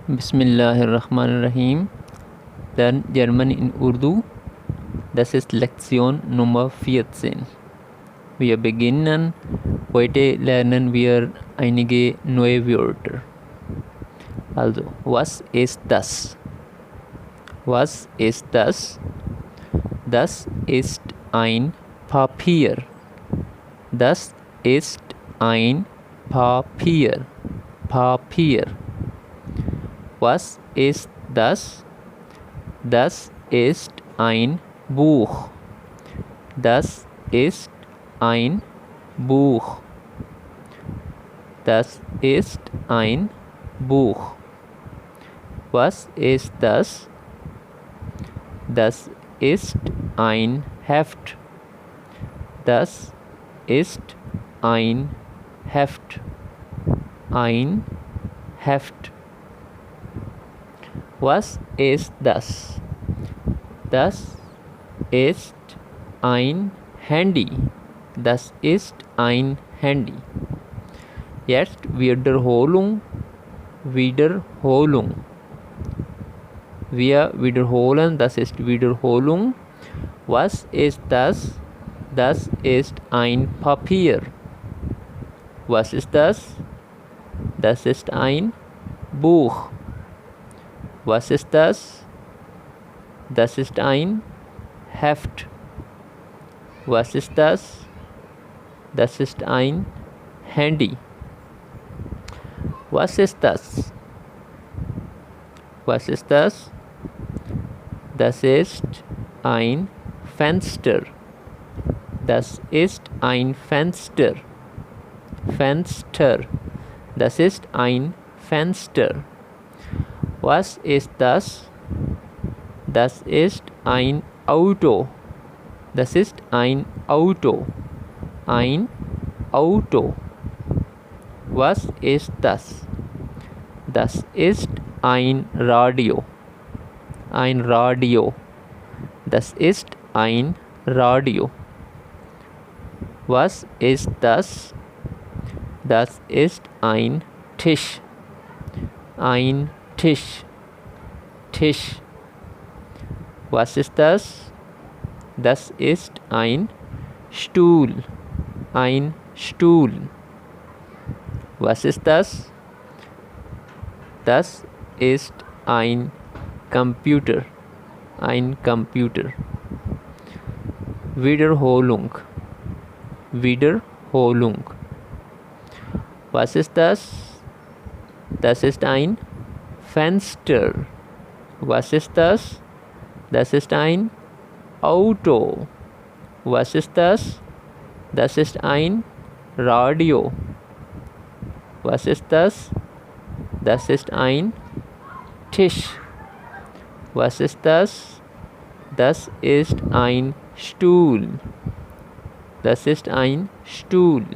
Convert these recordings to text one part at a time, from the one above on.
Bismillahirrahmanirrahim. Lern German in Urdu. Das ist Lektion Nummer 14. Wir beginnen. Heute lernen wir einige neue Wörter. Also, was ist das? Was ist das? Das ist ein Papier. Das ist ein Papier. Papier. Was ist das? Das ist ein Buch. Das ist ein Buch. Das ist ein Buch. Was ist das? Das ist ein Heft. Das ist ein Heft. Ein Heft. Was ist das? Das ist ein Handy. Das ist ein Handy. Jetzt Wiederholung. Wiederholung. Wir wiederholen, das ist Wiederholung. Was ist das? Das ist ein Papier. Was ist das? Das ist ein Buch. Was ist das? Das ist ein Heft. Was ist das? Das ist ein Handy. Was ist das? Was ist das? Das ist ein Fenster. Das ist ein Fenster. Fenster. Das ist ein Fenster. Was ist das? Das ist ein Auto. Das ist ein Auto. Ein Auto. Was ist das? Das ist ein Radio. Ein Radio. Das ist ein Radio. Was ist das? Das ist ein Tisch. Ein Tisch. Tisch. Was ist das? Das ist ein Stuhl. Ein Stuhl. Was ist das? Das ist ein Computer. Ein Computer. Wiederholung. Wiederholung. Was ist das? Das ist ein Fenster. Was ist das? Das ist ein Auto. Was ist das? Das ist ein Radio. Was ist das? Das ist ein Tisch. Was ist das? Das ist ein Stuhl. Das ist ein Stuhl.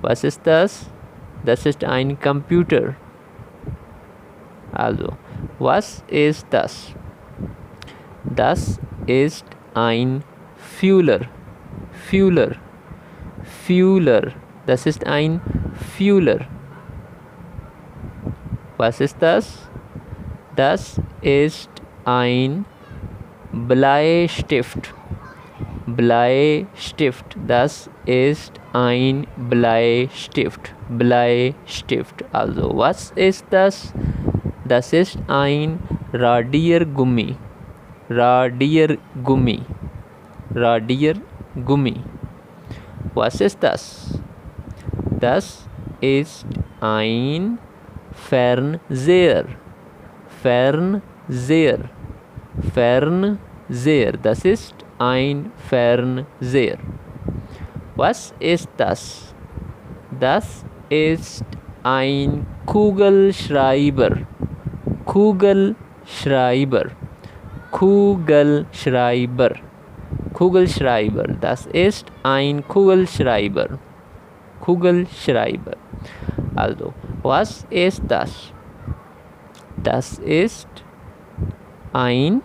Was ist das? Das ist ein Computer. Also, was ist das? Das ist ein Fühler. Fühler. Fühler. Das ist ein Fühler. Was ist das? Das ist ein Bleistift. Bleistift. Das ist ein Bleistift. Bleistift. Also, was ist das? Das ist ein Radiergummi. Radiergummi. Radiergummi. Was ist das? Das ist ein Fernseher. Fernseher. Fernseher. Das ist ein Fernseher. Was ist das? Das ist ein Kugelschreiber. Kugelschreiber. Kugelschreiber. Kugelschreiber. Das ist ein Kugelschreiber. Kugelschreiber. Also, was ist das? Das ist ein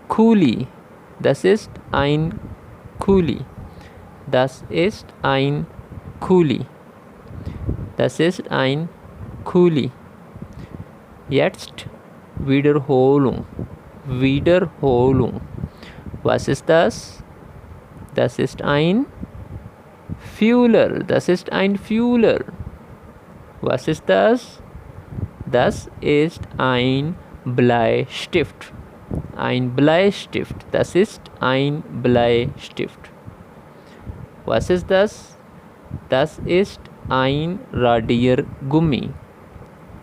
Kuli. Das ist ein Kuli. Das ist ein Kuli. Das ist ein Kuli. Jetzt Wiederholung. Wiederholung. Was ist das? Das ist ein Fühler. Das ist ein Fühler. Was ist das? Das ist ein Bleistift. Ein Bleistift. Das ist ein Bleistift. Was ist das? Das ist ein Radiergummi.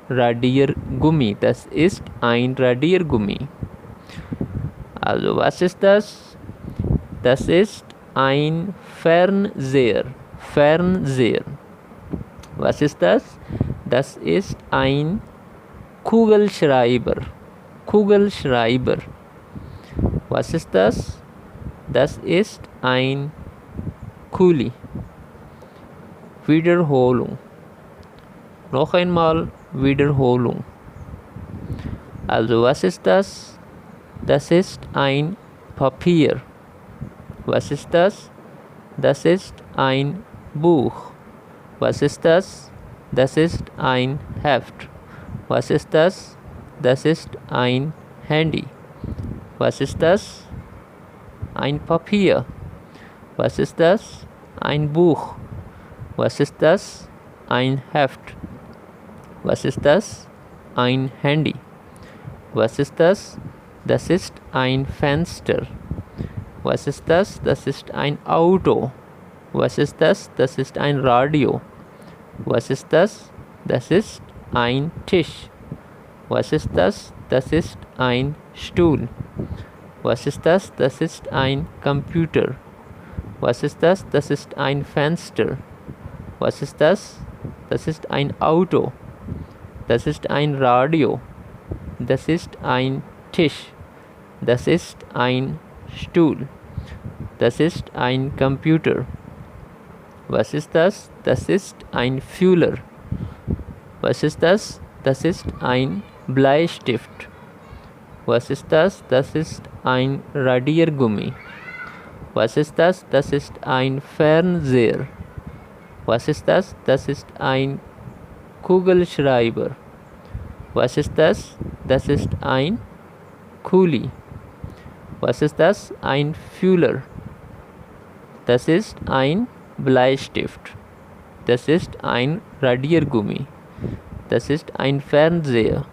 Radiergummi. Das ist ein Radiergummi. Also was ist das? Das ist ein Fernseher. Fernseher. Was ist das? Das ist ein Kugelschreiber. Kugelschreiber. Was ist das? Das ist ein Kuli. Wiederholung. Noch einmal Wiederholung. Also was ist das? Das ist ein Papier. Was ist das? Das ist ein Buch. Was ist das? Das ist ein Heft. Was ist das? Das ist ein Handy. Was ist das? Ein Papier. Was ist das? Ein Buch. Was ist das? Ein Heft. Was ist das? Ein Handy. Was ist das? Das ist ein Fenster. Was ist das? Das ist ein Auto. Was ist das? Das ist ein Radio. Was ist das? Das ist ein Tisch. Was ist das? Das ist ein Stuhl. Was ist das? Das ist ein Computer. Was ist das? Das ist ein Fenster. Was ist das? Das ist ein Auto. Das ist ein Radio. Das ist ein Tisch. Das ist ein Stuhl. Das ist ein Computer. Was ist das? Das ist ein Fühler. Was ist das? Das ist ein Bleistift. Was ist das? Das ist ein Radiergummi. Was ist das? Das ist ein Fernseher. Was ist das? Das ist ein Kugelschreiber. Was ist das? Das ist ein Kuli. Was ist das? Ein Fühler. Das ist ein Bleistift. Das ist ein Radiergummi. Das ist ein Fernseher.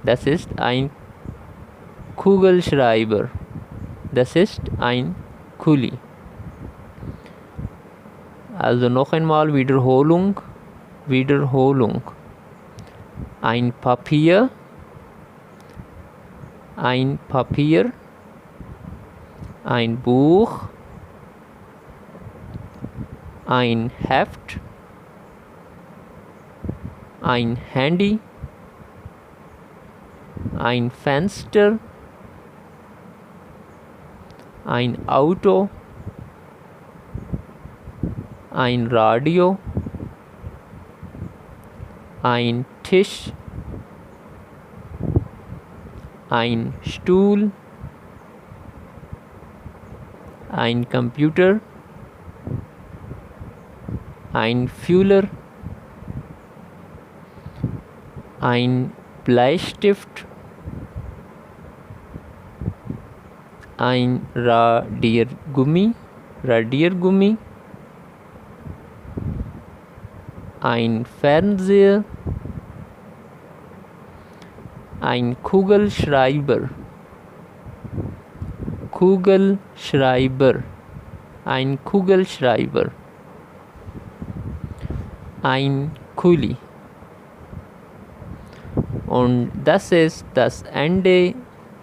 Das ist ein Kugelschreiber. Das ist ein Kuli. Also noch einmal Wiederholung. Wiederholung. Ein Papier. Ein Papier. Ein Buch. Ein Heft. Ein Handy. Ein Fenster. Ein Auto. Ein Radio. Ein Tisch. Ein Stuhl. Ein Computer. Ein Fühler. Ein Bleistift. Ein Radiergummi. Radiergummi. Ein Fernseher. Ein Kugelschreiber. Kugelschreiber. Ein Kugelschreiber. Ein Kuli. Und das ist das Ende.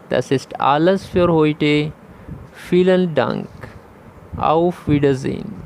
Das ist alles für heute. Vielen Dank. Auf Wiedersehen.